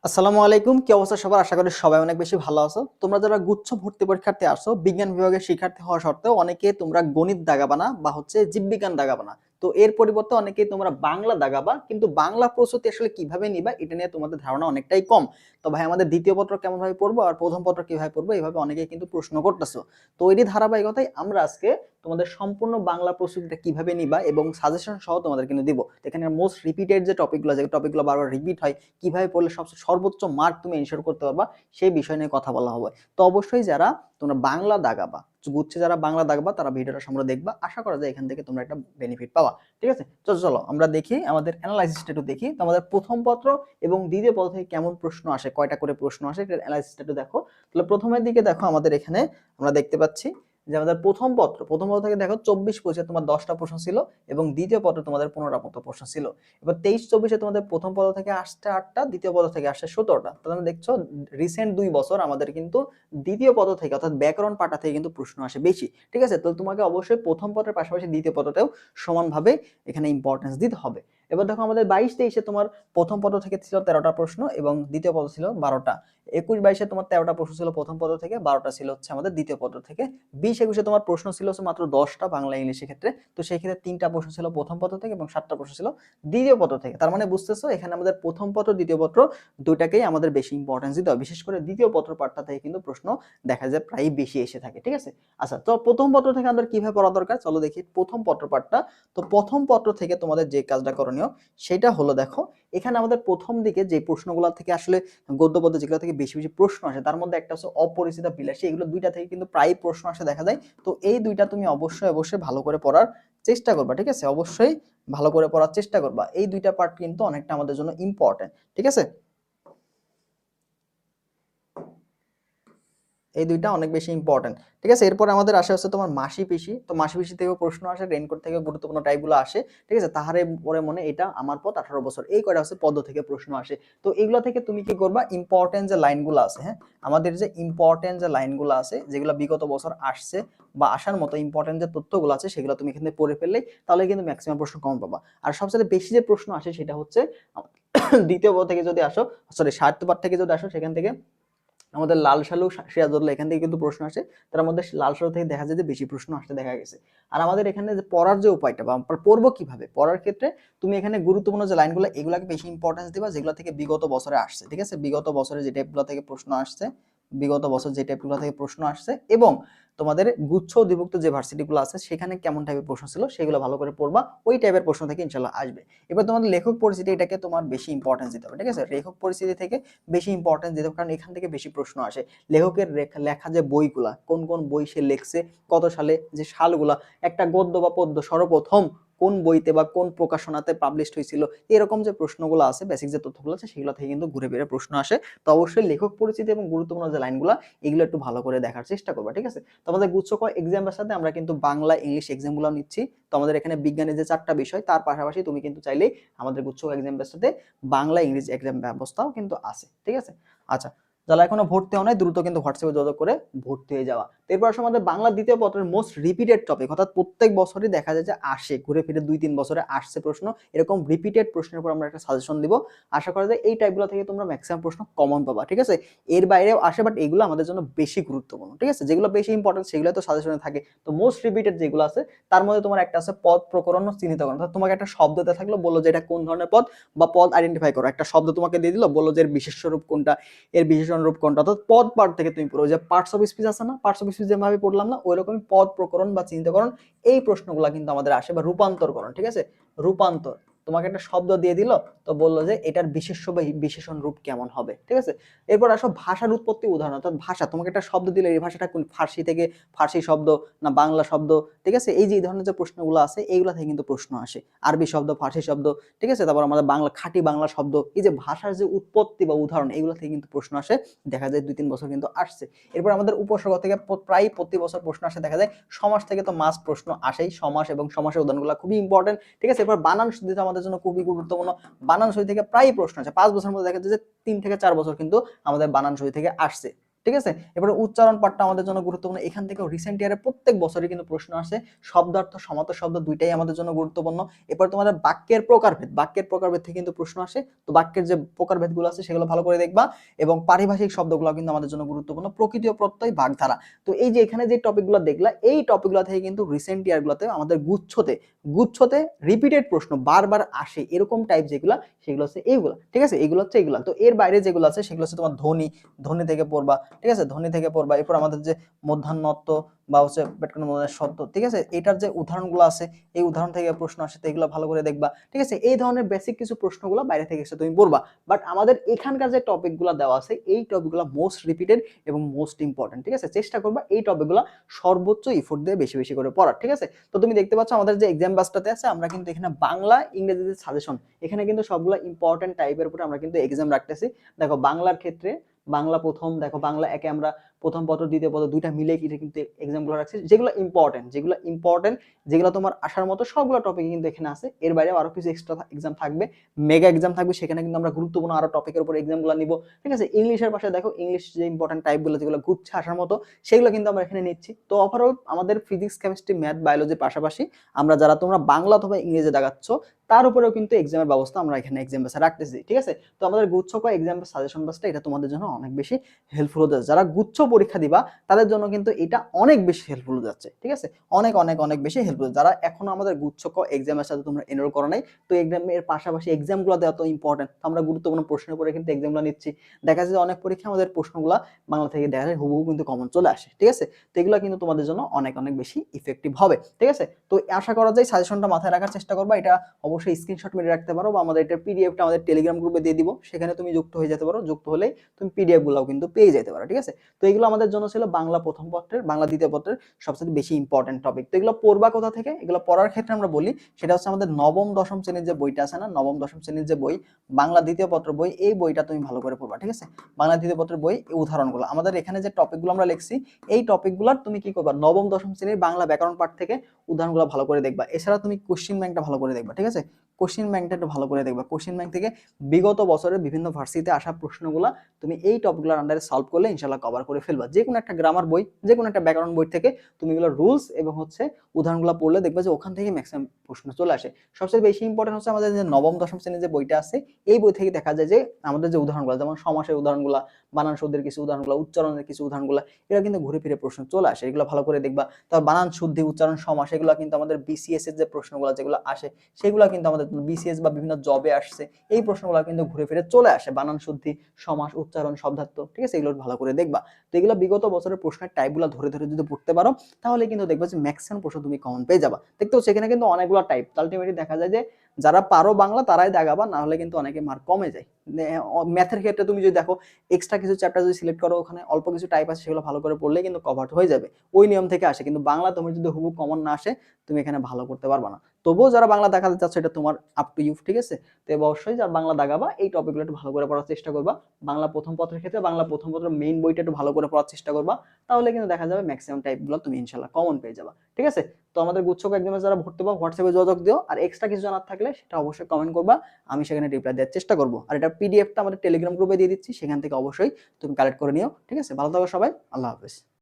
আসসালামু আলাইকুম, কি অবস্থা সবার? আশা করি সবাই অনেক বেশি ভালো আছো। তোমরা যারা গুচ্ছ ভর্তি পরীক্ষার্থী আসো, বিজ্ঞান বিভাগের শিক্ষার্থী হওয়া সত্ত্বেও অনেকে তোমরা গণিত দাগাবা না বা জীববিজ্ঞান দাগাবা না। তো এর পরিবর্তে অনেকেই তোমরা বাংলা দাগাবা, কিন্তু বাংলা প্রস্তুতি আসলে কিভাবে নিবা এটা নিয়ে তোমাদের ধারণা অনেকটাই কম। তো ভাই আমাদের দ্বিতীয় পত্র কেমন ভাবে পড়বো আর প্রথম পত্র কিভাবে পড়বো, এইভাবে অনেকেই কিন্তু প্রশ্ন করতেছো। তো এরই ধারাবাহিকতায় আমরা আজকে তোমাদের সম্পূর্ণ বাংলা প্রস্তুতিটা কিভাবে নিবা এবং সাজেশন সহ তোমাদের কিন্তু দিব। এখানে মোস্ট রিপিটেড যে টপিকগুলো বারবার রিপিট হয়, কিভাবে পড়লে সবচেয়ে সর্বোচ্চ মার্ক তুমি এনশিওর করতে পারবা, সেই বিষয় নিয়ে কথা বলা হবে। তো অবশ্যই যারা তোমরা বাংলা দাগাবা, গুচ্ছে যারা বাংলা দাগাবা তারা ভিডিওটা সম্পূর্ণ দেখবা। আশা করা যায় এখান থেকে তোমরা একটা বেনিফিট পাবা। ঠিক আছে, তো চলো আমরা দেখি আমাদের অ্যানালাইসিসটা একটু দেখি। তো আমাদের প্রথম পত্র এবং দ্বিতীয় পত্র থেকে কেমন প্রশ্ন আসে, কয়টা করে প্রশ্ন আসে, এটার অ্যানালাইসিসটা একটু দেখো। তাহলে প্রথমের দিকে দেখো, আমাদের এখানে আমরা দেখতে পাচ্ছি যে আমাদের প্রথম পত্র থেকে দেখো 24-25 তোমার 10টা প্রশ্ন ছিল এবং দ্বিতীয় পত্রে তোমাদের 15টা মতো প্রশ্ন ছিল। এবার 23-24 তোমাদের প্রথম পদ থেকে আসছে 8টা, দ্বিতীয় পদ থেকে আসছে 17টা। তাহলে তুমি দেখছো রিসেন্ট 2 বছর আমাদের কিন্তু দ্বিতীয় পদ থেকে অর্থাৎ ব্যাকরণ পাঠা থেকে কিন্তু প্রশ্ন আসে বেশি। ঠিক আছে, তো তোমাকে অবশ্যই প্রথম পদের পাশাপাশি দ্বিতীয় পদটাও সমানভাবে এখানে ইম্পর্টেন্স দিতে হবে। এবার দেখো আমাদের 22-23 তোমার প্রথম পদ থেকে ছিল 13টা প্রশ্ন এবং দ্বিতীয় পদ ছিল 12টা। 21-22 তোমার 13টা প্রশ্ন ছিল প্রথম পদ থেকে, 12টা ছিল হচ্ছে আমাদের দ্বিতীয় পদ থেকে। 20-21 তোমার প্রশ্ন ছিল মাত্র 10টা বাংলা ইংলিশের ক্ষেত্রে। তো সেই ক্ষেত্রে 3টা প্রশ্ন ছিল প্রথম পদ থেকে এবং 7টা প্রশ্ন ছিল দ্বিতীয় পত্র থেকে। তার মানে বুঝতেছো এখানে আমাদের প্রথম পত্র দ্বিতীয় পত্র দুইটাকেই আমাদের বেশি ইম্পর্টেন্স দিতে হবে। বিশেষ করে দ্বিতীয় পত্র পাঠটা থেকে কিন্তু প্রশ্ন দেখা যায় প্রায় বেশি এসে থাকে। ঠিক আছে, আচ্ছা তো প্রথম পত্র থেকে আমাদের কিভাবে পড়া দরকার চলো দেখি প্রথম পত্র পাঠটা। তো প্রথম পত্র থেকে তোমাদের যে কাজটা করণীয় সেটা হলো, দেখো এখানে আমাদের প্রথম দিকে যে প্রশ্নগুলো থেকে আসলে গদ্য পদ্য যেগুলো থেকে বেশি বেশি প্রশ্ন আসে, তার মধ্যে একটা হচ্ছে অপরিচিত বিলাসী। এগুলো দুইটা থেকে কিন্তু প্রায় প্রশ্ন আসে দেখা যায়। তো এই দুইটা তুমি অবশ্যই ভালো করে পড়ার চেষ্টা করবা। ঠিক আছে, অবশ্যই ভালো করে পড়ার চেষ্টা করবা। এই দুইটা পার্ট কিন্তু অনেকটা আমাদের জন্য ইম্পর্টেন্ট। ঠিক আছে, এই দুইটা অনেক বেশি ইম্পর্টেন্ট। ঠিক আছে, এরপর আমাদের আসে হচ্ছে তোমার মাসি পিসি। তো মাসি পিসি থেকেও প্রশ্ন আসে, রেইনকোট থেকে গুরুত্বপূর্ণ টাইপগুলো আসে। ঠিক আছে, তাহারে পরে মনে এটা আমার পথ 18 বছর, এই কয়টা হচ্ছে পদ্ম থেকে প্রশ্ন আসে। তো এগুলো থেকে তুমি কি করবা, ইম্পর্টেন্ট যে লাইনগুলো আছে, হ্যাঁ আমাদের যে ইম্পর্টেন্ট যে লাইনগুলো আছে যেগুলো বিগত বছর আসছে বা আসার মতো ইম্পর্টেন্ট যে তথ্যগুলো আছে সেগুলো তুমি এখানে পড়ে ফেললেই তাহলে কিন্তু ম্যাক্সিমাম প্রশ্ন কম পাবা। আর সবচেয়ে বেশি যে প্রশ্ন আসে সেটা হচ্ছে দ্বিতীয় পদ থেকে যদি আসো, সরি সাহিত্য পাঠ থেকে যদি আসো, সেখান থেকে আমাদের লাল সালু সিরাজউদ্দৌলা এখান থেকে কিন্তু প্রশ্ন আসে। তার মধ্যে লাল সালু থেকে দেখা যায় যে বেশি প্রশ্ন আসতে দেখা গেছে। আর আমাদের এখানে যে পড়ার যে উপায়টা বা পড়বো কিভাবে, পড়ার ক্ষেত্রে তুমি এখানে গুরুত্বপূর্ণ যে লাইনগুলো এগুলাকে বেশি ইম্পর্টেন্স দিবা যেগুলো থেকে বিগত বছরে আসছে। ঠিক আছে, বিগত বছরে যে টাইপগুলো থেকে প্রশ্ন আসছে, বিগত বছর যে টাইপগুলো থেকে প্রশ্ন আসছে এবং তোমাদের গুচ্ছ অধিভুক্ত যে ভার্সিটিগুলো আছে সেখানে কেমন টাইপের প্রশ্ন ছিল সেগুলো ভালো করে পড়বা। ওই টাইপের প্রশ্ন থেকে ইনশাল্লাহ আসবে। এবার তোমাদের লেখক পরিচিতি, এটাকে তোমার বেশি ইম্পর্টেন্স দিতে হবে। ঠিক আছে, লেখক পরিচিতি থেকে বেশি ইম্পর্টেন্স দিতে হবে, কারণ এখান থেকে বেশি প্রশ্ন আসে। লেখকের লেখা যে বইগুলা, কোন কোন বই সে লেখছে, কত সালে, যে সালগুলা, একটা গদ্য বা পদ্য সর্বপ্রথম কোন বইতে বা কোন প্রকাশনাতে পাবলিশড হয়েছিল, এরকম যে প্রশ্নগুলো আছে, বেসিক যে তথ্যগুলো আছে সেগুলো থেকে কিন্তু ঘুরে ফিরে প্রশ্ন আসে। তো অবশ্যই লেখক পরিচিতি এবং গুরুত্বপূর্ণ যে লাইনগুলো এগুলো একটু ভালো করে দেখার চেষ্টা করবা। ঠিক আছে, তো আমাদের গুচ্ছ ক এক্সামের সাথে আমরা কিন্তু বাংলা ইংলিশ এক্সামগুলো নিচ্ছি। তো আমাদের এখানে বিজ্ঞানের যে 4টা বিষয় তার পাশাপাশি তুমি কিন্তু চাইলেই আমাদের গুচ্ছ এক্সামের সাথে বাংলা ইংলিশ এক্সাম ব্যবস্থাও কিন্তু আছে। ঠিক আছে, আচ্ছা যারা এখনো ভর্তি হও নাই দ্রুত কিন্তু হোয়াটসঅ্যাপে যোগাযোগ করে ভর্তি হয়ে যাওয়া। এরপর আসলে আমাদের বাংলা দ্বিতীয় পত্রের মোস্ট রিপিটেড টপিক, অর্থাৎ প্রত্যেক বছরই দেখা যায় যে আসে, ঘুরে ফিরে 2-3 বছরে আসছে প্রশ্ন, এরকম রিপিটেড প্রশ্নের উপর আমরা একটা সাজেশন দিব। আশা করা যায় এই টাইপগুলো থেকে তোমরা ম্যাক্সিমাম প্রশ্ন কমন পাবা। ঠিক আছে, এর বাইরেও আসে বাট এগুলো আমাদের জন্য বেশি গুরুত্বপূর্ণ। ঠিক আছে, যেগুলো বেশি ইম্পর্টেন্ট সেগুলো তো সাজেশনে থাকে। তো মোস্ট রিপিটেড যেগুলো আছে তার মধ্যে তোমার একটা আছে পদ প্রকরণ চিহ্নিতকরণ, অর্থাৎ তোমাকে একটা শব্দ দেওয়া থাকলো, বললো যে এটা কোন ধরনের পদ বা পদ আইডেন্টিফাই করো। একটা শব্দ তোমাকে দিয়ে দিল, বললো যে এর বিশেষ্য রূপ কোনটা, এর বিশেষণ রূপ কোনটা। অর্থাৎ পদ পার্ট থেকে তুমি পড়ো, যে পার্টস অফ স্পিচ আছে না, পার্টস অফ স্পিচ যেভাবে পড়লাম না, ওইরকমই পদ প্রকরণ বা চিহ্নিতকরণ এই প্রশ্নগুলো কিন্তু আমাদের আসে, বা রূপান্তরকরণ। ঠিক আছে, রূপান্তর, তোমাকে একটা শব্দ দিয়ে দিল, তো বললো যে এটার বিশেষ্য বা বিশেষণ রূপ কেমন হবে। ঠিক আছে, এরপর আসো ভাষার উৎপত্তি উদাহরণ, অর্থাৎ ভাষা, তোমাকে একটা শব্দ দিলে এই ভাষাটা কোন, ফার্সি থেকে, ফার্সি শব্দ না বাংলা শব্দ। ঠিক আছে, এই যে এই ধরনের যে প্রশ্নগুলো আছে এইগুলা থেকে কিন্তু প্রশ্ন আসে, আরবি শব্দ, ফার্সি শব্দ। ঠিক আছে, তারপর আমাদের বাংলা খাঁটি বাংলা শব্দ, এই যে ভাষার যে উৎপত্তি বা উদাহরণ এগুলো থেকে কিন্তু প্রশ্ন আসে, দেখা যায় 2-3 বছর কিন্তু আসছে। এরপর আমাদের উপসর্গ থেকে প্রায় প্রতি বছর প্রশ্ন আসে দেখা যায়। সমাস থেকে তো মাস্ট প্রশ্ন আসেই, সমাস এবং সমাসের উদাহরণগুলো খুবই ইম্পর্টেন্ট। ঠিক আছে, এরপর বানান শুদ্ধিটা আমাদের জন্য খুবই গুরুত্বপূর্ণ। বানান সই থেকে প্রায় প্রশ্ন আছে, 5 বছরের মধ্যে দেখা যায় যে 3 থেকে 4 বছর কিন্তু আমাদের বানান সই থেকে আসছে। ঠিক আছে। এবারে উচ্চারণ পাঠটা আমাদের জন্য গুরুত্বপূর্ণ, এখান থেকে রিসেন্ট ইয়ারে প্রত্যেক বছরই কিন্তু প্রশ্ন আসে, শব্দার্থ সমার্থক শব্দ দুইটাই আমাদের জন্য গুরুত্বপূর্ণ। এরপর তোমাদের বাক্যের প্রকারভেদ থেকে কিন্তু প্রশ্ন আসে, তো বাক্যের যে প্রকারভেদগুলো আছে সেগুলো ভালো করে দেখবা, এবং পারিভাষিক শব্দগুলো কিন্তু আমাদের জন্য গুরুত্বপূর্ণ, প্রকৃতি ও প্রত্যয়, বাগধারা। তো এই যে এখানে যে টপিকগুলো দেখলা, এই টপিকগুলো থেকে কিন্তু রিসেন্ট ইয়ারগুলোতে আমাদের গুচ্ছতে রিপিটেড প্রশ্ন বারবার আসে, এরকম টাইপ যেগুলো সেগুলো হচ্ছে এইগুলা, ঠিক আছে, এগুলো হচ্ছে এগুলা। তো এর বাইরে যেগুলো আছে সেগুলো হচ্ছে তোমার ধ্বনি থেকে পড়বা, ঠিক আছে, ধ্বনি থেকে পড়বা। এরপর আমাদের যে মধ্যাহ্নত্ব বা হচ্ছে ব্যাকরণের সত্য, ঠিক আছে, এটার যে উদাহরণগুলো আছে এই উদাহরণ থেকে প্রশ্ন আসে, তো এগুলো ভালো করে দেখবা, ঠিক আছে। এই ধরনের বেসিক কিছু প্রশ্নগুলো বাইরে থেকে এসে তুমি পড়বা, বাট আমাদের এখানকার যে টপিকগুলো দেওয়া আছে এই টপিকগুলো মোস্ট রিপিটেড এবং মোস্ট ইম্পর্টেন্ট, ঠিক আছে। চেষ্টা করবা এই টপিকগুলো সর্বোচ্চ ইফোর্ট দিয়ে বেশি বেশি করে পড়ার, ঠিক আছে। তো তুমি দেখতে পাচ্ছ আমাদের যে এক্সাম ব্যাচটাতে আছে, আমরা কিন্তু এখানে বাংলা ইংরেজিতে সাজেশন, এখানে কিন্তু সবগুলো ইম্পর্টেন্ট টাইপের উপরে আমরা কিন্তু এক্সাম রাখতেছি। দেখো বাংলার ক্ষেত্রে বাংলা প্রথম, দেখো বাংলা একে আমরা প্রথম পত্র দ্বিতীয় পত্র দুইটা মিলে কিন্তু এক্সামগুলো রাখছি, যেগুলো ইম্পর্টেন্ট যেগুলো তোমার আসার মতো সবগুলো টপিক কিন্তু এখানে আছে। এর বাইরে আরো কিছু এক্সট্রা এক্সাম থাকবে, মেগা এক্সাম থাকবে, সেখানে কিন্তু আমরা গুরুত্বপূর্ণ আরো টপিকের উপর এক্সামগুলো নিব, ঠিক আছে। ইংলিশের পাশে দেখো ইংলিশ যে ইম্পর্টেন্ট টাইপগুলো যেগুলো গুচ্ছে আসার মতো সেগুলো কিন্তু আমরা এখানে নিচ্ছি। তো ওভারঅল আমাদের ফিজিক্স কেমিস্ট্রি ম্যাথ বায়োলজির পাশাপাশি আমরা যারা তোমরা বাংলা অথবা ইংরেজি দাগাচ্ছ তার উপরেও কিন্তু এক্সামের ব্যবস্থা আমরা এখানে এক্সাম বেসে রাখতেছি, ঠিক আছে। তো আমাদের গুচ্ছ এক্সাম সাজেশন বাসটা এটা তোমাদের জন্য অনেক বেশি হেল্পফুল হতে যাচ্ছে, যারা গুচ্ছ পরীক্ষা দিবা তাদের জন্য কিন্তু এটা অনেক বেশি হেল্পফুল যাচ্ছে, ঠিক আছে, অনেক অনেক অনেক বেশি হেল্পফুল। যারা এখনো আমাদের গুচ্ছ এক্সামের সাথে তোমরা এনরোল করো নাই, তো এক্সামের পাশাপাশি এক্সামগুলো দেওয়া তো ইম্পর্টেন্ট, আমরা গুরুত্বপূর্ণ প্রশ্নের উপরে কিন্তু এক্সামগুলো নিচ্ছি। দেখা যায় যে অনেক পরীক্ষা আমাদের প্রশ্নগুলো বাংলা থেকে দেখা যায় হুবহু কিন্তু কমন চলে আসে, ঠিক আছে। তো এগুলো কিন্তু তোমাদের জন্য অনেক অনেক বেশি ইফেক্টিভ হবে, ঠিক আছে। তো আশা করা যায় সাজেশনটা মাথায় রাখার চেষ্টা করবা, এটা অবশ্যই স্ক্রিনশট মেরে রাখতে পারো, বা আমাদের এটা পিডিএফটা আমাদের টেলিগ্রাম গ্রুপে দিয়ে দিব, সেখানে তুমি যুক্ত হয়ে যেতে পারো, যুক্ত হলেই তুমি পিডিএফ গুলাও কিন্তু পেয়ে যেতে পারো, ঠিক আছে। তো এগুলো আমাদের জন্য ছিল বাংলা প্রথম পত্রের, বাংলা দ্বিতীয় পত্রের সবচেয়ে বেশি ইম্পর্টেন্ট টপিক। তো এগুলো পড়বা কোথা থেকে, এগুলো পড়ার ক্ষেত্রে আমরা বলি সেটা হচ্ছে আমাদের নবম দশম শ্রেণীর যে বইটা আছে না, নবম দশম শ্রেণীর যে বই বাংলা দ্বিতীয় পত্র বই, এই বইটা তুমি ভালো করে পড়বা, ঠিক আছে। বাংলা দ্বিতীয় পত্রের বই এই উদাহরণগুলো আমাদের এখানে যে টপিকগুলো আমরা লিখছি এই টপিকগুলোর তুমি কি করবা, নবম দশম শ্রেণীর বাংলা ব্যাকরণ পাঠ থেকে উদাহরণগুলো ভালো করে দেখবা। এছাড়া তুমি কোশ্চিন ব্যাংকটা ভালো করে দেখবা, ঠিক আছে, কোশ্চিন ব্যাংকটা একটু ভালো করে দেখবা। কোশ্চিন ব্যাংক থেকে বিগত বছরের বিভিন্ন ভার্সিটিতে আসা প্রশ্নগুলো তুমি এই টপিকগুলোর আন্ডারে সলভ করলে ইনশাআল্লাহ কভার করে ফেলবা। যে কোনো একটা গ্রামার বই, যে কোনো একটা ব্যাকরণ বই থেকে তুমি এগুলো রুলস এবং হচ্ছে উদাহরণগুলো পড়লে দেখবা যে ওখান থেকে ম্যাক্সিমাম প্রশ্ন চলে আসে। সবচেয়ে বেশি ইম্পর্টেন্ট হচ্ছে আমাদের যে নবম দশম শ্রেণীর যে বইটা আছে এই বই থেকে দেখা যায় যে আমাদের যে উদাহরণগুলো, যেমন সমাসের উদাহরণগুলো, বানান শুদ্ধির কিছু উদাহরণগুলো, উচ্চারণের কিছু উদাহরণগুলো, এগুলো কিন্তু ঘুরে ফিরে প্রশ্ন চলে আসে, এগুলো ভালো করে দেখবা। তারপর বানান শুদ্ধি, উচ্চারণ, সমাস, এগুলো কিন্তু আমাদের বিসিএস এর যে প্রশ্নগুলো যেগুলো আসে সেগুলো কিন্তু আমাদের বিসিএস বা বিভিন্ন জবে আসছে, এই প্রশ্নগুলো কিন্তু ঘুরে ফিরে চলে আসে, বানান শুদ্ধি, সমাস, উচ্চারণ, শব্দার্থ, ঠিক আছে, এগুলো ভালো করে দেখবা। তো এগুলো বিগত বছরের প্রশ্নের টাইপগুলো ধরে ধরে যদি পড়তে পারো তাহলে কিন্তু দেখবা যে ম্যাক্সিমাম প্রশ্ন তুমি কমন পেয়ে যাবা। দেখতে হচ্ছে এখানে কিন্তু অনেকগুলো টাইপ, আলটিমেটলি দেখা যায় যে যারা পারো বাংলা তারাই দাগাবা, না হলে কিন্তু অনেকে মার্ক কমে যায়। ম্যাথের ক্ষেত্রে তুমি যদি দেখো এক্সট্রা কিছু চ্যাপ্টার যদি সিলেক্ট করো, ওখানে অল্প কিছু টাইপ আছে সেগুলো ভালো করে পড়লে কিন্তু কভার হয়ে যাবে, ওই নিয়ম থেকে আসে। কিন্তু বাংলা তুমি যদি হুবহু কমন না আসে তুমি এখানে ভালো করতে পারবা না। তবুও যারা বাংলা দেখাতে চাচ্ছ এটা তোমার আপ টু ইউ, ঠিক আছে। তো অবশ্যই যারা বাংলা দাগাবা এই টপিকগুলো একটু ভালো করে পড়ার চেষ্টা করবা। বাংলা প্রথম পত্রের ক্ষেত্রে বাংলা প্রথম পত্রের মেইন বইটা একটু ভালো করে পড়ার চেষ্টা করবা, তাহলে কিন্তু দেখা যাবে ম্যাক্সিমাম টাইপগুলো তুমি ইনশাআল্লাহ কমন পেয়ে যাবা, ঠিক আছে। তো আমাদের গুচ্ছক এক্সামে যারা ভর্তি পাও হোয়াটসঅ্যাপে যোগাযোগ দিও, আর এক্সট্রা কিছু জানার থাকলে সেটা অবশ্যই কমেন্ট করবা, আমি সেখানে রিপ্লাই দেওয়ার চেষ্টা করবো। আর এটা পিডিএফটা আমাদের টেলিগ্রাম গ্রুপে দিয়ে দিচ্ছি, সেখান থেকে অবশ্যই তুমি কালেক্ট করে নিও, ঠিক আছে। ভালো থাকো সবাই, আল্লাহ হাফেজ।